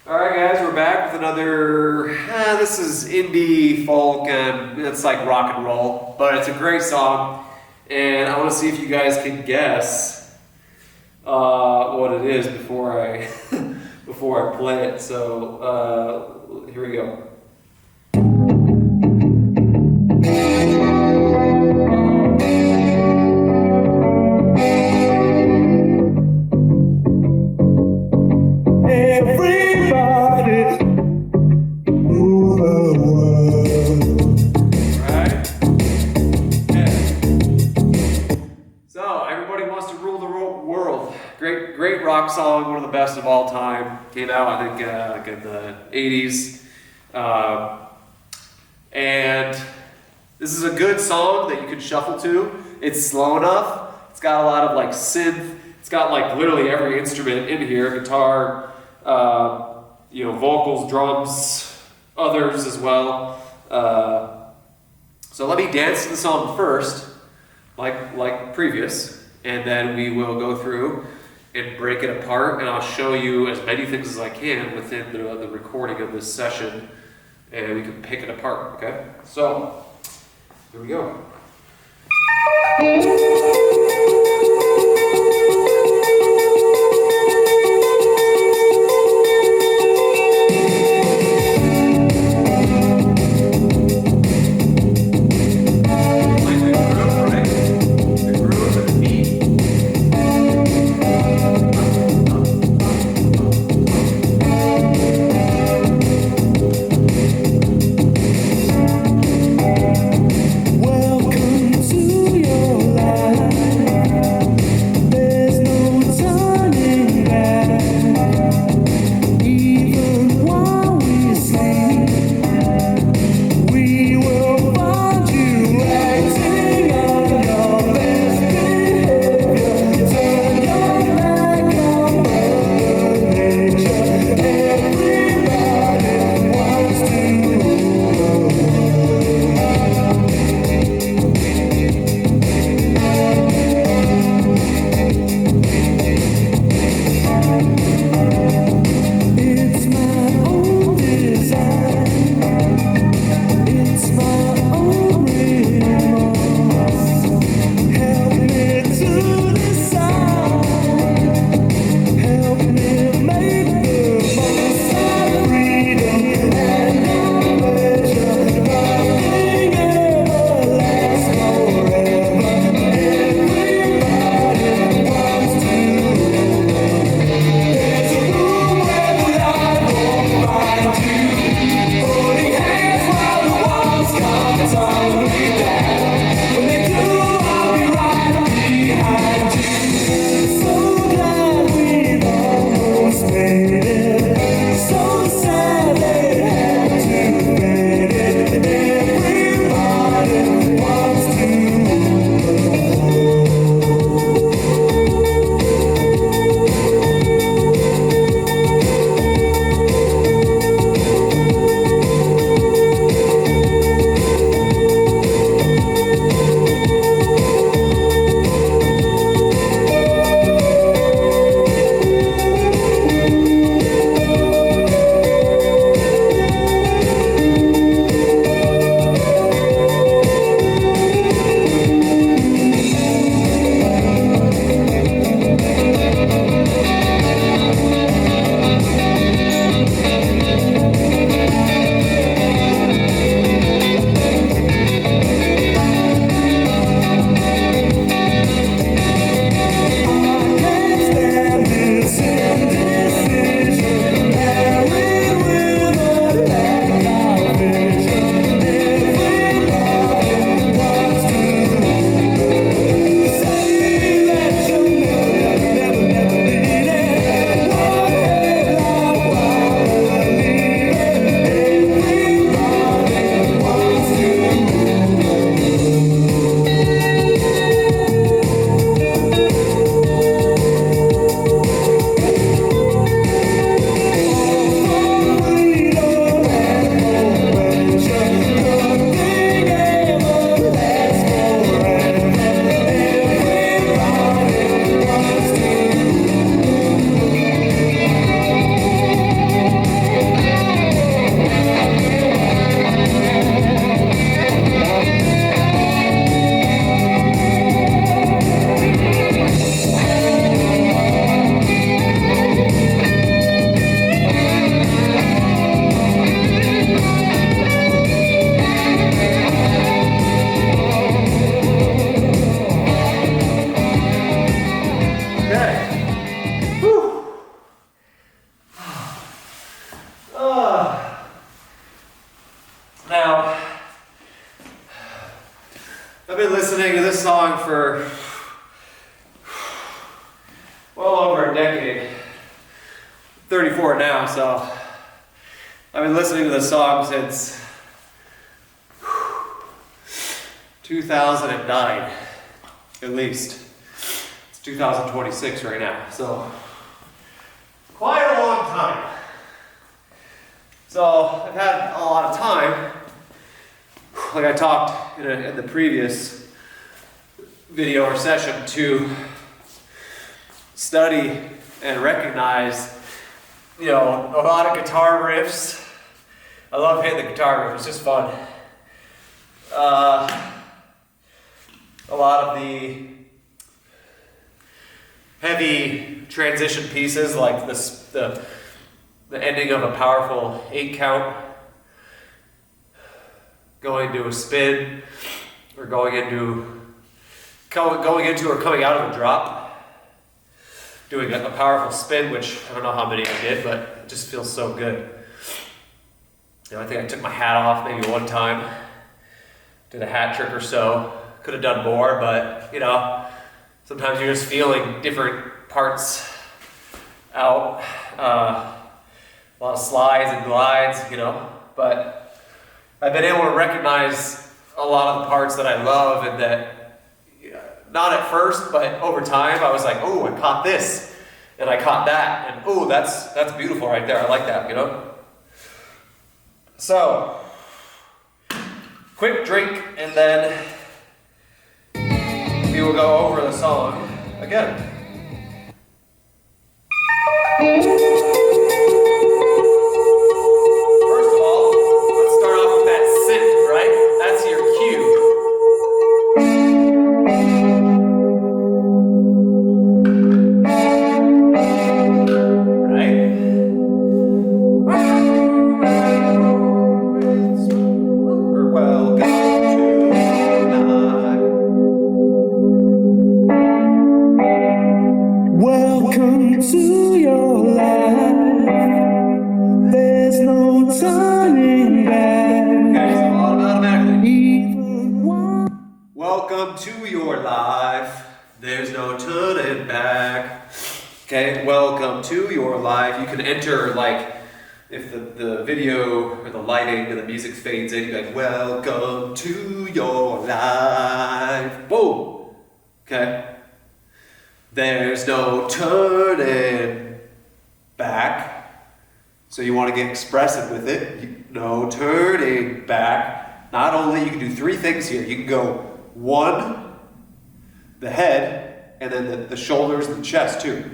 Alright guys, we're back with another, this is indie folk and it's like rock and roll, but it's a great song and I want to see if you guys can guess what it is before I before I play it. So here we go. Great rock song, one of the best of all time. Came out, I think, like in the 80s. And this is a good song that you can shuffle to. It's slow enough. It's got a lot of like synth. It's got like literally every instrument in here: guitar, vocals, drums, others as well. So let me dance to the song first, like previous, and then we will go through and break it apart, and I'll show you as many things as I can within the recording of this session, and we can pick it apart, okay? So, here we go. Welcome to your life. I've been listening to this song for well over a decade. 34 now, so I've been listening to this song since 2009, at least. It's 2026 right now, so quite a long time. So I've had a lot of time, like I talked in the previous video or session, to study and recognize, you know, a lot of guitar riffs. I love hitting the guitar riff, it's just fun. A lot of the heavy transition pieces, like this, the ending of a powerful 8-count, going to a spin, or going into or coming out of a drop, doing a powerful spin, which I don't know how many I did, but it just feels so good. You know, I think I took my hat off maybe one time, did a hat trick or so. Could have done more, but you know, sometimes you're just feeling different parts out. A lot of slides and glides, you know, but I've been able to recognize a lot of the parts that I love, and that, not at first, but over time, I was like, oh, I caught this, and I caught that, and oh, that's beautiful right there. I like that, you know. So, quick drink, and then we will go over the song again. First of all, let's start off with that synth, right? That's your cue. Right? Welcome to your life. There's no turning back. Okay, so automatically. Welcome to your life. There's no turning back. Okay, welcome to your life. You can enter, like, if the video or the lighting or the music fades in, you're like, welcome to your life. Boom. Okay. There's no turning back. So you want to get expressive with it. No turning back. Not only, you can do 3 things here. You can go 1, the head, and then the shoulders and the chest too.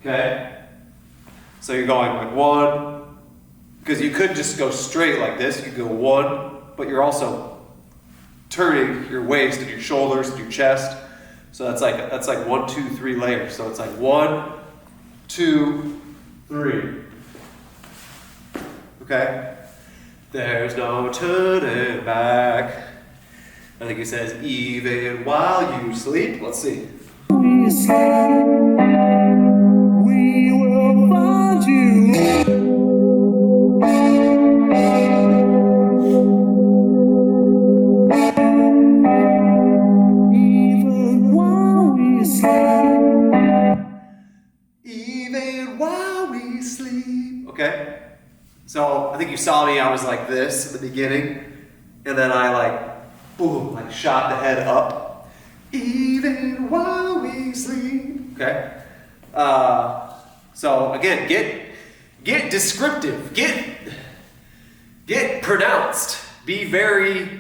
Okay? So you're going like 1, because you could just go straight like this. You could go 1, but you're also turning your waist and your shoulders and your chest. So that's like 1, 2, 3 layers. So it's like 1, 2, 3. Okay? There's no turning back. I think he says, even while you sleep. Let's see. We sleep, we will find you. Even while we sleep. Even while we sleep. Okay? So I think you saw me, I was like this in the beginning, and then I like, boom, like shot the head up. Even while we sleep. Okay? So again, get descriptive, get pronounced, be very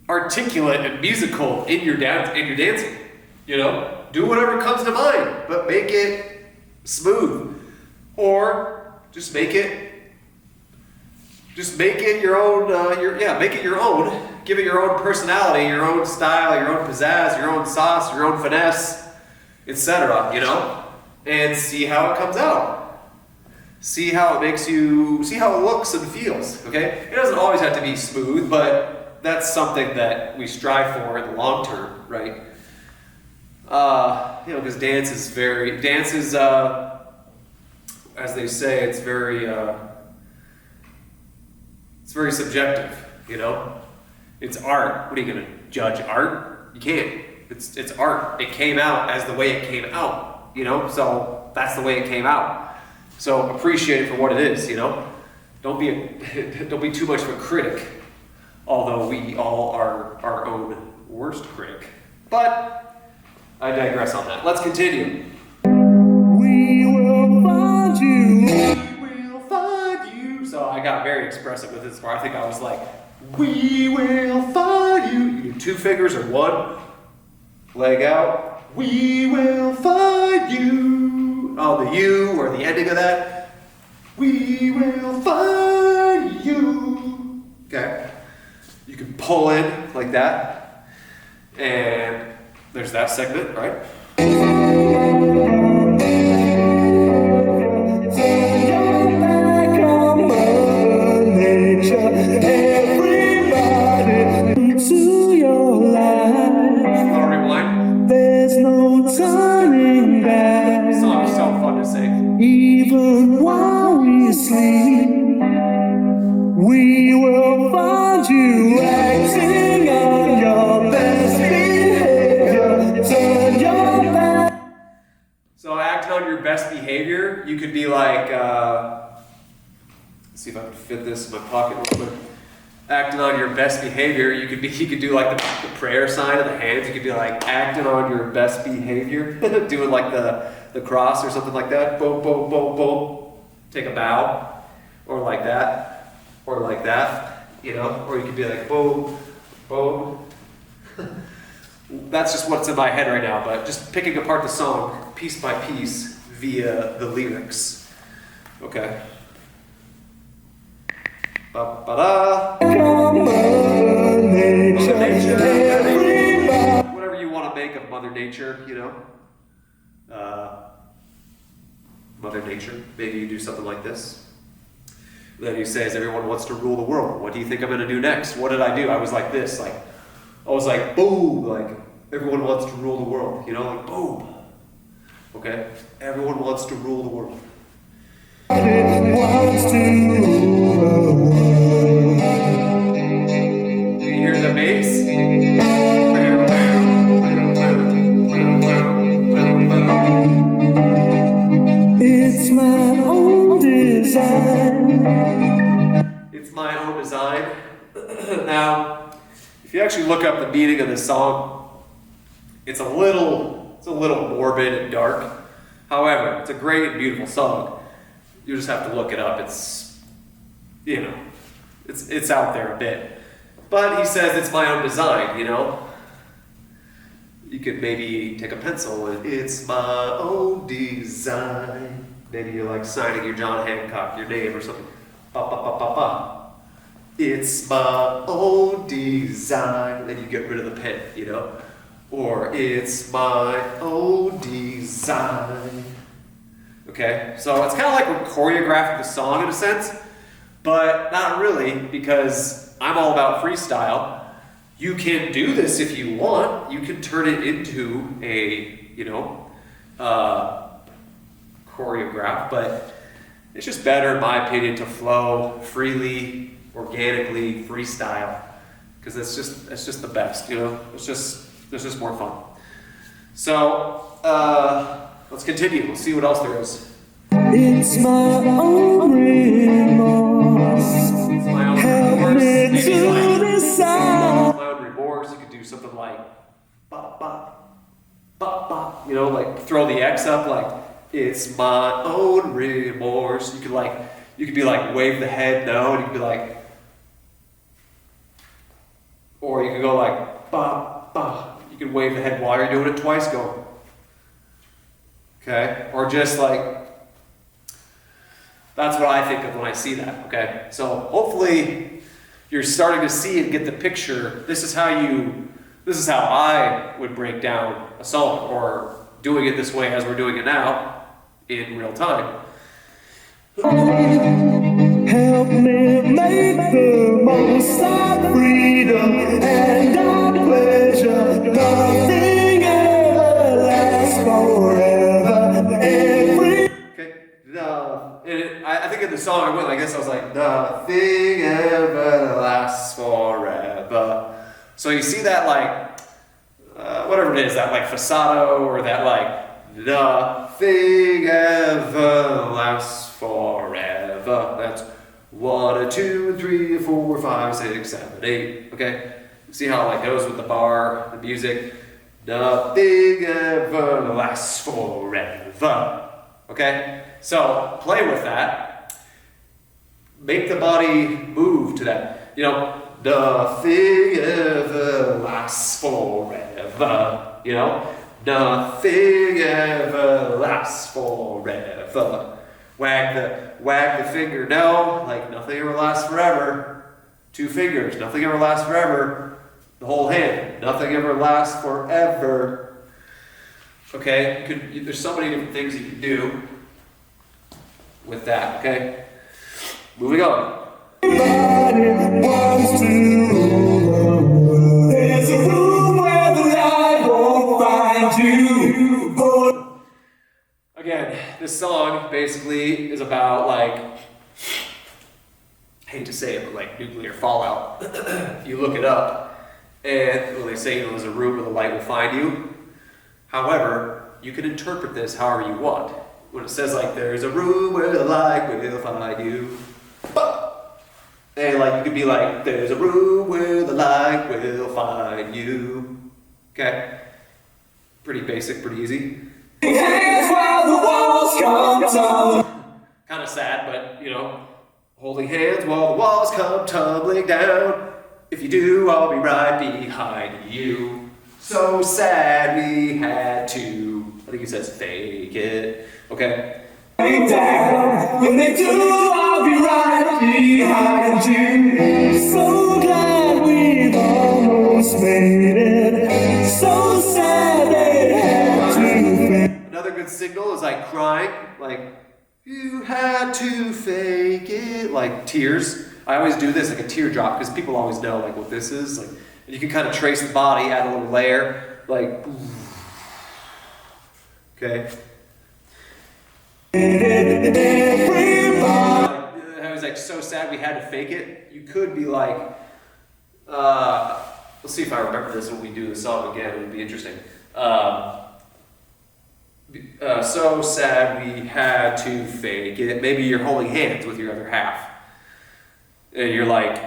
articulate and musical in your dancing. You know, do whatever comes to mind, but make it smooth, or just make it your own. Make it your own. Give it your own personality, your own style, your own pizzazz, your own sauce, your own finesse, etc. You know, and see how it comes out. See how it makes you. See how it looks and feels. Okay, it doesn't always have to be smooth, but that's something that we strive for in the long term, right? You know, because dance is, as they say, it's very subjective, you know? It's art. What are you gonna judge art. You can't. It's art. It came out as the way it came out, you know? So that's the way it came out. So appreciate it for what it is, you know? Don't be too much of a critic, although we all are our own worst critic. But I digress on that. Let's continue. We will find you. We will find you. So I got very expressive with this part. I think I was like, we will find you. You do two fingers or one. Leg out. We will find you. Oh, the you or the ending of that. We will find you. Okay. You can pull in like that. And there's that segment, right? Turning back. This song's so fun to sing. Even while we sleep, we will find you acting on your best behavior. Turn your back. So acting on your best behavior, you could be like, let's see if I can fit this in my pocket real quick. Acting on your best behavior, you could do like the prayer sign of the hands. You could be like acting on your best behavior, doing like the cross or something like that. Boom, boom, boom, boom. Take a bow, or like that, you know. Or you could be like boom, boom. That's just what's in my head right now. But just picking apart the song piece by piece via the lyrics. Okay. Ba-ba-da. Mother Nature. Whatever you want to make of Mother Nature, you know. Mother Nature. Maybe you do something like this. Then you say, as everyone wants to rule the world, what do you think I'm going to do next? What did I do? I was like this. I was like, boom. Like, everyone wants to rule the world. You know, like, boom. Okay? Everyone wants to rule the world. You hear the bass? It's my own design. It's my own design. Now, if you actually look up the meaning of this song, it's a little morbid and dark. However, it's a great and beautiful song. You just have to look it up. It's, you know, it's out there a bit. But he says it's my own design, you know. You could maybe take a pencil and it's my own design. Maybe you're like signing your John Hancock, your name or something. Ba, ba, ba, ba, ba. It's my own design. Then you get rid of the pen, you know. Or it's my own design. Okay, so it's kind of like we're choreographing the song in a sense, but not really, because I'm all about freestyle. You can do this if you want. You can turn it into a, you know, choreograph, but it's just better, in my opinion, to flow freely, organically, freestyle, because it's just the best, you know. It's just more fun. So let's continue. We'll see what else there is. It's my own remorse. It's my own Help remorse. me Maybe to like decide. my own remorse. You could do something like bop bop bop bop. You know, like throw the X up. Like it's my own remorse. You could be like wave the head no, and you could be like, or you could go like bop bop. You can wave the head while you're doing it twice. Go. Okay, or just like. That's what I think of when I see that, okay? So hopefully you're starting to see and get the picture. This is how I would break down a song, or doing it this way as we're doing it now in real time. Help me make the most of freedom and our pleasure. Nothing ever lasts forever. Okay, I think in the song I went like this. I was like, nothing ever lasts forever. So you see that like, whatever it is, that like falsetto or that like, nothing ever lasts forever. That's 1, 2, 3, 4, 5, 6, 7, 8. Okay? See how it like goes with the bar, the music. Nothing ever lasts forever. Okay? So play with that. Make the body move to that. You know, nothing ever lasts forever. You know? Nothing ever lasts forever. Wag the finger, no, like nothing ever lasts forever. 2 fingers, nothing ever lasts forever. The whole hand, nothing ever lasts forever. Okay, there's so many different things you can do with that, okay? Moving on. Everybody wants to rule. There's a room where the light won't find you. Again, this song basically is about like, hate to say it, but like nuclear fallout. If you look it up, and well, they say there's a room where the light will find you. However, you can interpret this however you want. When it says like, there's a room where the light will find you. And like, you could be like, there's a room where the light will find you. Okay? Pretty basic, pretty easy. Hands while the walls come down. Kind of sad, but you know, holding hands while the walls come tumbling down. If you do, I'll be right behind you. So sad we had to, I think he says fake it. Okay? Down. When they do, I'll be right behind you. So glad we've almost made it. So sad they had to. Another good signal is like crying, like, you had to fake it, like tears. I always do this, like a teardrop, because people always know like what this is. Like, and you can kind of trace the body, add a little layer, like, okay. I was like so sad we had to fake it. You could be like, let's see if I remember this when we do the song again. It would be interesting. So sad we had to fake it. Maybe you're holding hands with your other half. And you're like,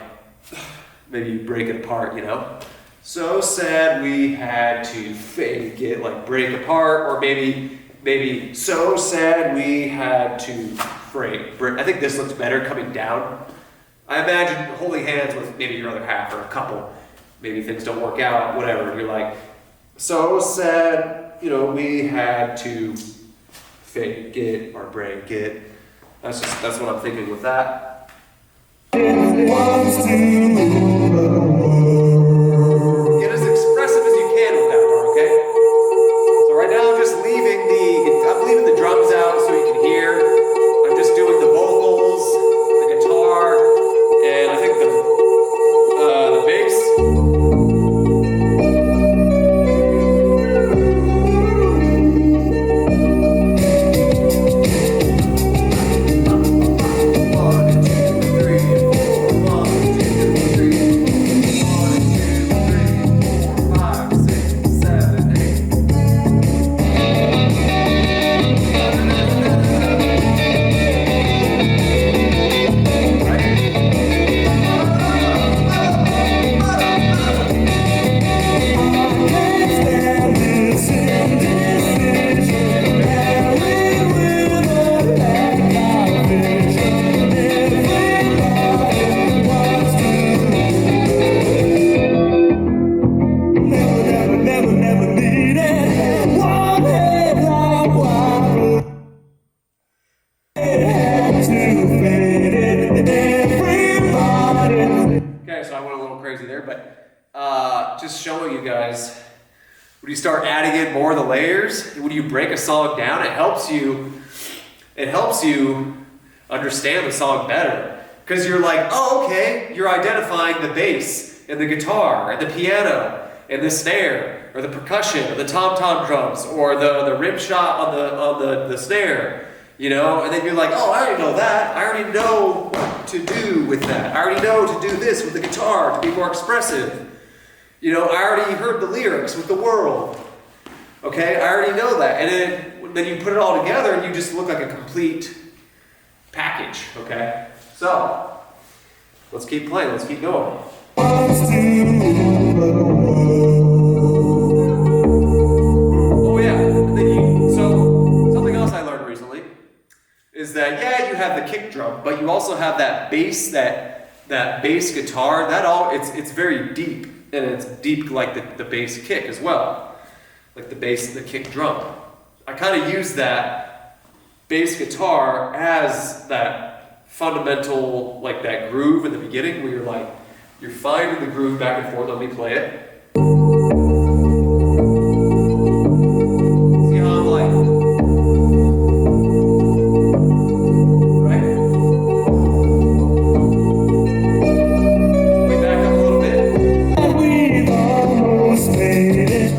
maybe you break it apart, you know? So sad we had to fake it, like break apart, or maybe so sad we had to break. I think this looks better coming down. I imagine holding hands with maybe your other half or a couple. Maybe things don't work out, whatever. You're like, so sad, you know, we had to fake it or break it. That's what I'm thinking with that. Get as expressive as you can with that part, okay? So right now I'm just leaving the drums out so you can hear. I'm just doing the vocals, the guitar, and I think the bass. Just showing you guys, when you start adding in more of the layers, when you break a song down, it helps you understand the song better. Because you're like, oh, okay, you're identifying the bass and the guitar and the piano and the snare or the percussion or the tom-tom drums or the rim shot on the snare, you know? And then you're like, oh, I already know that. I already know what to do with that. I already know to do this with the guitar to be more expressive. You know, I already heard the lyrics with the world. Okay, I already know that. And then you put it all together and you just look like a complete package. Okay? So, let's keep playing, let's keep going. Oh yeah, and then so something else I learned recently is that yeah, you have the kick drum, but you also have that bass, that bass guitar. It's very deep, and it's deep like the bass kick as well, like the bass, the kick drum. I kind of use that bass guitar as that fundamental, like that groove in the beginning where you're finding the groove back and forth. Let me play it. See how I'm like, right? Way back up a little bit. We've almost made it.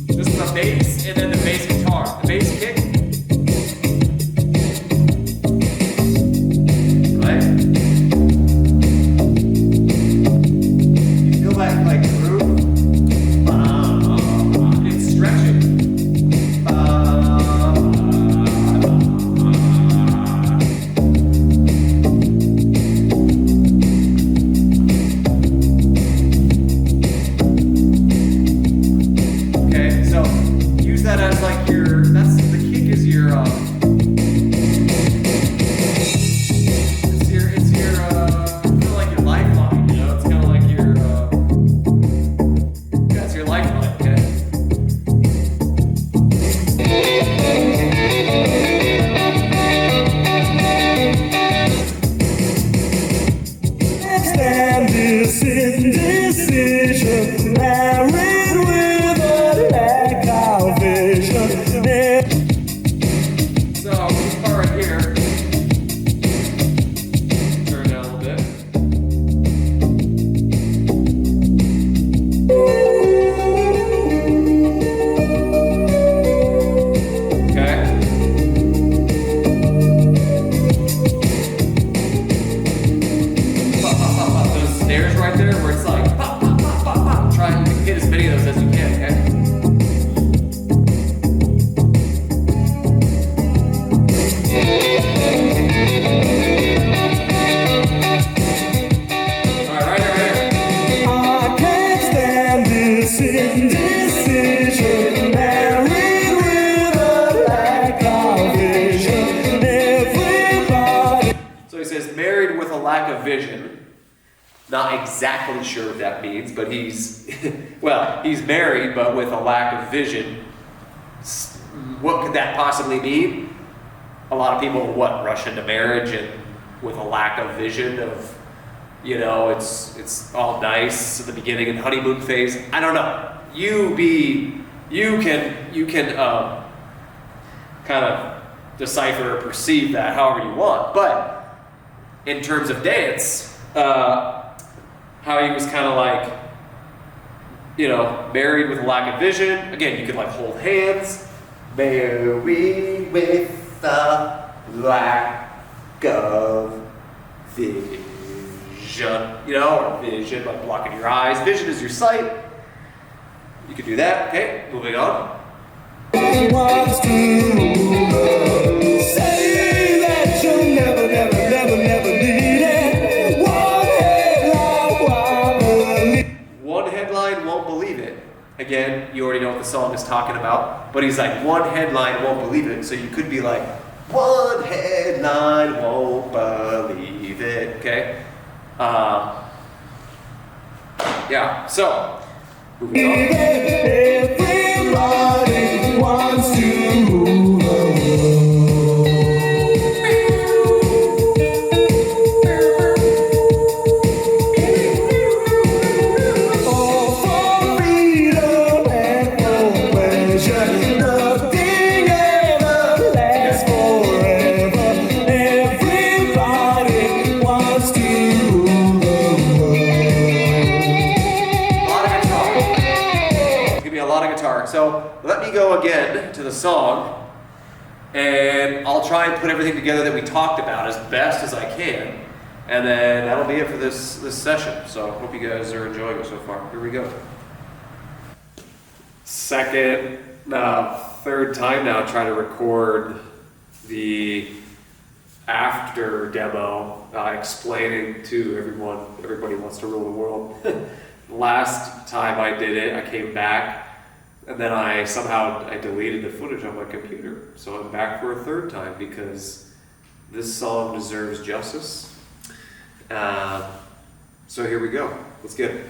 This is the bass, and then the bass guitar, the bass kick. Right? You feel that like groove? It's stretching. Okay, so use that as like the kick is your it's your kind of like your lifeline, you know, it's kind of like your yeah, it's your lifeline, okay? Stand this indecision, married with a lack of vision. So this part right here, turn it down a little bit. Okay. Pop, pop, pop, pop. Those snares right there where it's like pop, pop, pop, pop, pop. Try and hit as many of those as you can, okay? Alright, right here. I can't stand this indecision, married with a lack of vision. Everybody. So he says, married with a lack of vision. Not exactly sure what that means, but he's, well, he's married, but with a lack of vision. What could that possibly mean? A lot of people, rush into marriage and with a lack of vision of, you know, it's all nice at the beginning and honeymoon phase. I don't know. You can kind of decipher or perceive that however you want. But in terms of dance, how he was kind of like, you know, married with a lack of vision. Again, you could like hold hands. Married with a lack of vision. You know, or vision, like blocking your eyes. Vision is your sight. You could do that. Okay, moving on. Wants to say that you'll never, never, never, never need it. One headline won't believe it. Again, you already know what the song is talking about, but he's like, one headline won't believe it. So you could be like, one headline won't believe it. Okay? Yeah, so moving on. Everybody wants to rule the world. All for freedom and for pleasure. Nothing ever lasts forever. Everybody wants to rule the world. A lot of guitar. So let me go again to the song, and I'll try and put everything together that we talked about as best as I can. And then that'll be it for this session. So hope you guys are enjoying it so far. Here we go. Third time now trying to record the after demo, explaining to everyone, everybody wants to rule the world. Last time I did it, I came back, and then I deleted the footage on my computer. So I'm back for a third time because this song deserves justice. So here we go. Let's get it.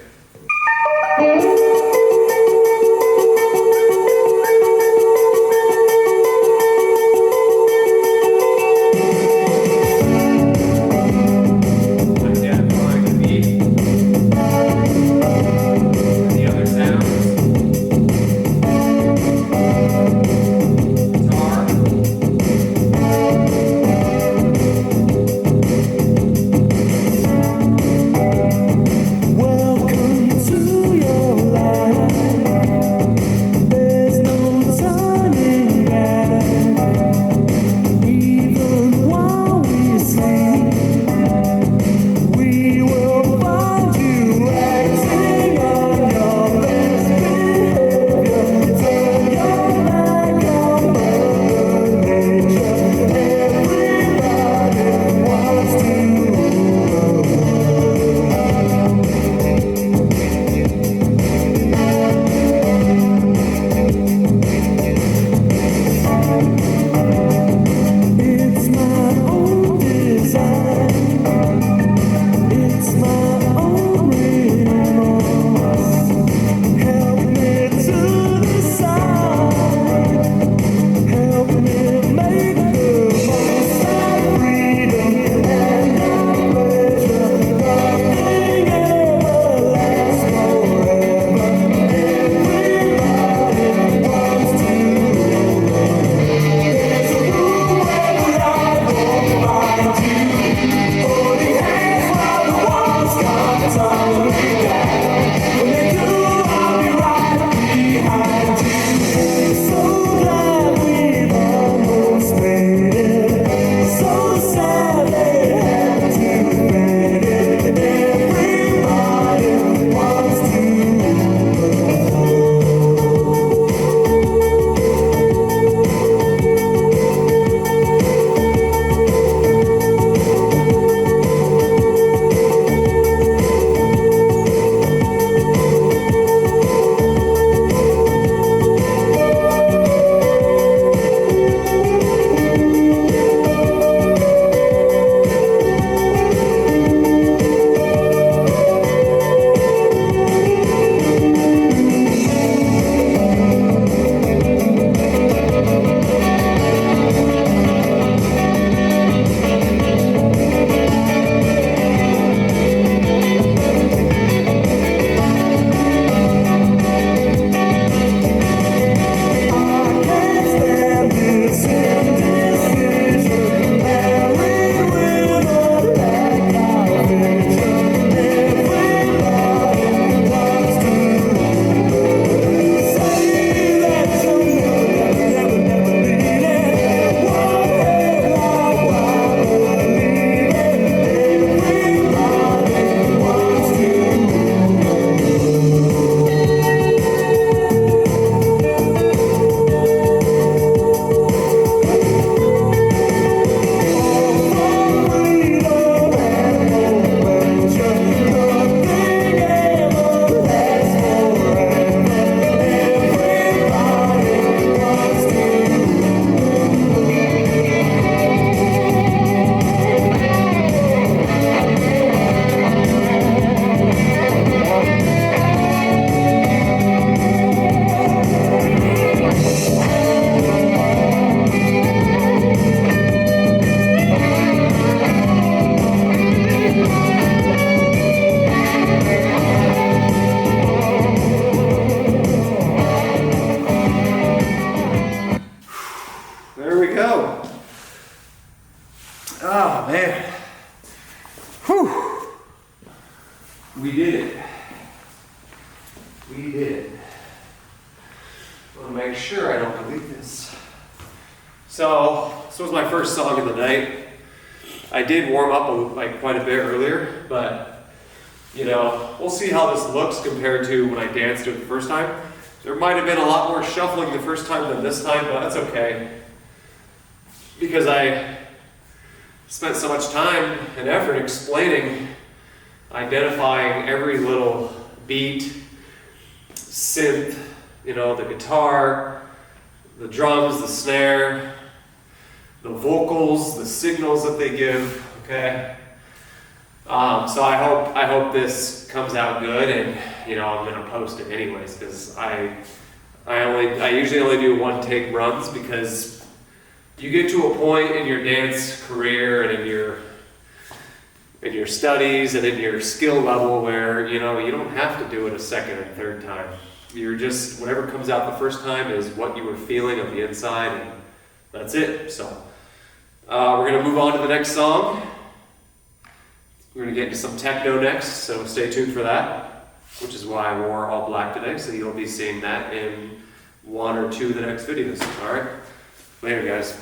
Oh, man. Whew. We did it. We did it. I want to make sure I don't delete this. So, this was my first song of the night. I did warm up like quite a bit earlier, but you know, we'll see how this looks compared to when I danced it the first time. There might have been a lot more shuffling the first time than this time, but that's okay. Because I spent so much time and effort explaining, identifying every little beat, synth, you know, the guitar, the drums, the snare, the vocals, the signals that they give, okay? So I hope this comes out good, and you know, I'm gonna post it anyways, because I usually only do one take runs, because you get to a point in your dance career and in your studies and in your skill level where, you know, you don't have to do it a second and third time. You're just, whatever comes out the first time is what you were feeling on the inside, and that's it. So we're gonna move on to the next song. We're gonna get into some techno next, so stay tuned for that, which is why I wore all black today, so you'll be seeing that in one or two of the next videos. All right, later guys.